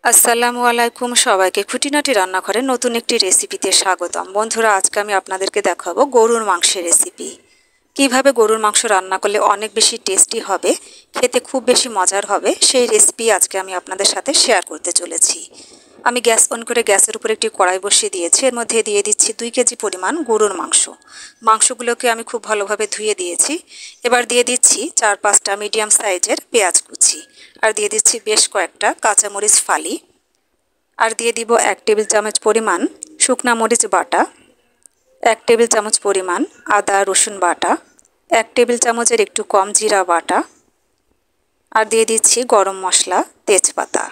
আসসালামু আলাইকুম সবাইকে খুঁটিনাটি রান্নাঘরে নতুন একটি রেসিপিতে স্বাগতম। বন্ধুরা, আজকে আমি আপনাদেরকে দেখাবো গরুর মাংসের রেসিপি। কিভাবে গরুর মাংস রান্না করলে অনেক বেশি টেস্টি হবে, খেতে খুব বেশি মজার হবে, সেই রেসিপি আজকে আমি আপনাদের সাথে শেয়ার করতে চলেছি। আমি গ্যাস অন করে গ্যাসের উপর একটি কড়াই বসিয়ে দিয়েছি। এর মধ্যে দিয়ে দিচ্ছি 2 কেজি পরিমাণ গরুর মাংস। মাংসগুলোকে আমি খুব ভালোভাবে ধুয়ে দিয়েছি। এবার দিয়ে দিচ্ছি 4-5টা মিডিয়াম সাইজের পেঁয়াজ কুচি, আর দিয়ে দিচ্ছি বেশ কয়েকটা কাঁচামরিচ ফালি, আর দিয়ে দিব 1 টেবিল চামচ পরিমাণ শুকনা মরিচ বাটা, 1 টেবিল চামচ পরিমাণ আদা রসুন বাটা, 1 টেবিল চামচের একটু কম জিরা বাটা, আর দিয়ে দিচ্ছি গরম মশলা, তেজপাতা,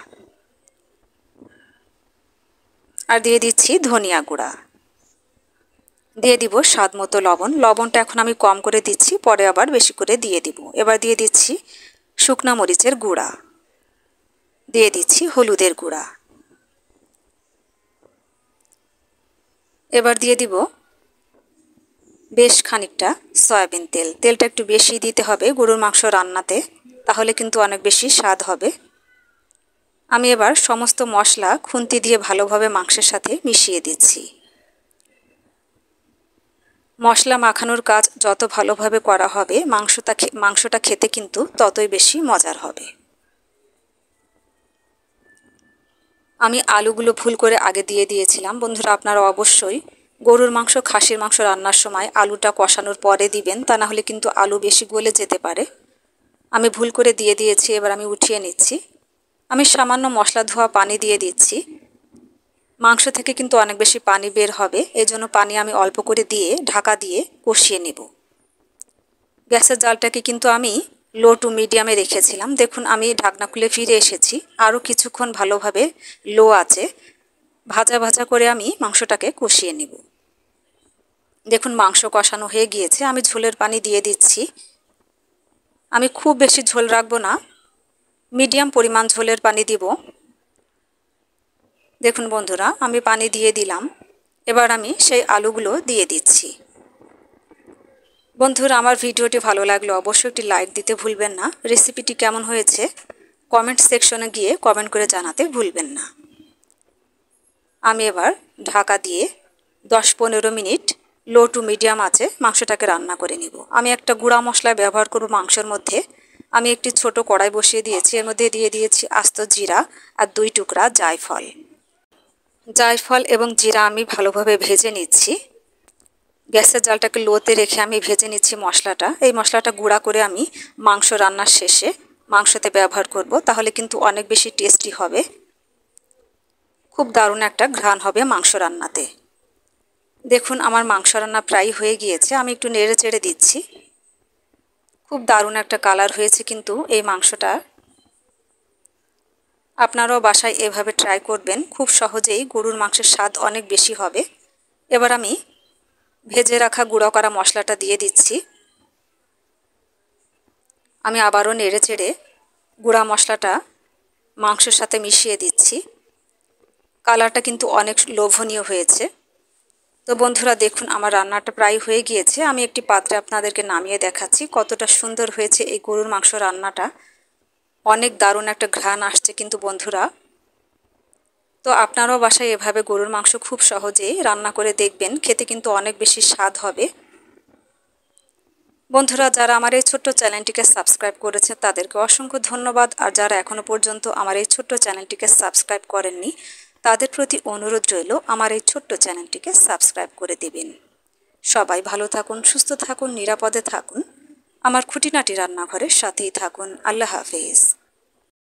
আর দিয়ে দিচ্ছি ধনিয়া গুঁড়া, দিয়ে দিব স্বাদ মতো লবণ। লবণটা এখন আমি কম করে দিচ্ছি, পরে আবার বেশি করে দিয়ে দিব। এবার দিয়ে দিচ্ছি শুকনা মরিচের গুঁড়া, দিয়ে দিচ্ছি হলুদের গুঁড়া, এবার দিয়ে দিব বেশ খানিকটা সয়াবিন তেল। তেলটা একটু বেশি দিতে হবে গরুর মাংস রান্নাতে, তাহলে কিন্তু অনেক বেশি স্বাদ হবে। আমি এবার সমস্ত মশলা খুন্তি দিয়ে ভালোভাবে মাংসের সাথে মিশিয়ে দিচ্ছি। মশলা মাখানোর কাজ যত ভালোভাবে করা হবে মাংসটা খেতে কিন্তু ততই বেশি মজার হবে। আমি আলুগুলো ভুল করে আগে দিয়ে দিয়েছিলাম। বন্ধুরা, আপনারা অবশ্যই গরুর মাংস খাসির মাংস রান্নার সময় আলুটা কষানোর পরে দিবেন, তা না হলে কিন্তু আলু বেশি গলে যেতে পারে। আমি ভুল করে দিয়ে দিয়েছি। এবার আমি উঠিয়ে নিচ্ছি। আমি সামান্য মশলা ধোয়া পানি দিয়ে দিচ্ছি। মাংস থেকে কিন্তু অনেক বেশি পানি বের হবে, এজন্য পানি আমি অল্প করে দিয়ে ঢাকা দিয়ে কষিয়ে নেব। গ্যাসের জালটাকে কিন্তু আমি লো টু মিডিয়ামে রেখেছিলাম। দেখুন, আমি ঢাকনা খুলে ফিরে এসেছি। আরও কিছুক্ষণ ভালোভাবে লো আছে ভাজা ভাজা করে আমি মাংসটাকে কষিয়ে নেব। দেখুন, মাংস কষানো হয়ে গিয়েছে। আমি ঝোলের পানি দিয়ে দিচ্ছি। আমি খুব বেশি ঝোল রাখবো না, মিডিয়াম পরিমাণ ঝোলের পানি দিব। দেখুন বন্ধুরা, আমি পানি দিয়ে দিলাম। এবার আমি সেই আলুগুলো দিয়ে দিচ্ছি। বন্ধুরা, আমার ভিডিওটি ভালো লাগলে অবশ্যই একটি লাইক দিতে ভুলবেন না। রেসিপিটি কেমন হয়েছে কমেন্ট সেকশনে গিয়ে কমেন্ট করে জানাতে ভুলবেন না। আমি এবার ঢাকা দিয়ে 10-15 মিনিট লো টু মিডিয়াম আছে মাংসটাকে রান্না করে নিব। আমি একটা গুঁড়া মশলা ব্যবহার করব মাংসের মধ্যে। আমি একটি ছোট কড়াই বসিয়ে দিয়েছি। এর মধ্যে দিয়ে দিয়েছি আস্ত জিরা আর 2 টুকরা জায়ফল। জায়ফল এবং জিরা আমি ভালোভাবে ভেজে নিচ্ছি। গ্যাসের জালটাকে লোতে রেখে আমি ভেজে নিচ্ছি মশলাটা। এই মশলাটা গুঁড়া করে আমি মাংস রান্নার শেষে মাংসতে ব্যবহার করব, তাহলে কিন্তু অনেক বেশি টেস্টি হবে। খুব দারুণ একটা ঘ্রাণ হবে মাংস রান্নাতে। দেখুন, আমার মাংস রান্না প্রায় হয়ে গিয়েছে। আমি একটু নেড়ে চেড়ে দিচ্ছি। খুব দারুণ একটা কালার হয়েছে কিন্তু এই মাংসটা। আপনারাও বাসায় এভাবে ট্রাই করবেন, খুব সহজেই গরুর মাংসের স্বাদ অনেক বেশি হবে। এবার আমি ভেজে রাখা গুঁড়ো করা মশলাটা দিয়ে দিচ্ছি। আমি আবারও নেড়ে চেড়ে গুঁড়া মশলাটা মাংসের সাথে মিশিয়ে দিচ্ছি। কালারটা কিন্তু অনেক লোভনীয় হয়েছে। তো বন্ধুরা, দেখুন আমার রান্নাটা প্রায় হয়ে গিয়েছে। আমি একটি পাত্রে আপনাদেরকে নামিয়ে দেখাচ্ছি কতটা সুন্দর হয়েছে এই গরুর মাংস রান্নাটা। অনেক দারুণ একটা ঘ্রাণ আসছে কিন্তু বন্ধুরা। তো আপনারাও বাসায় এভাবে গরুর মাংস খুব সহজেই রান্না করে দেখবেন, খেতে কিন্তু অনেক বেশি স্বাদ হবে। বন্ধুরা, যারা আমার এই ছোট্ট চ্যানেলটিকে সাবস্ক্রাইব করেছে তাদেরকে অসংখ্য ধন্যবাদ। আর যারা এখনও পর্যন্ত আমার এই ছোট্ট চ্যানেলটিকে সাবস্ক্রাইব করেননি তাদের প্রতি অনুরোধ রইল আমার এই ছোট্ট চ্যানেলটিকে সাবস্ক্রাইব করে দেবেন। সবাই ভালো থাকুন, সুস্থ থাকুন, নিরাপদে থাকুন। আমার খুঁটিনাটি রান্নাঘরের সাথেই থাকুন। আল্লাহ হাফেজ।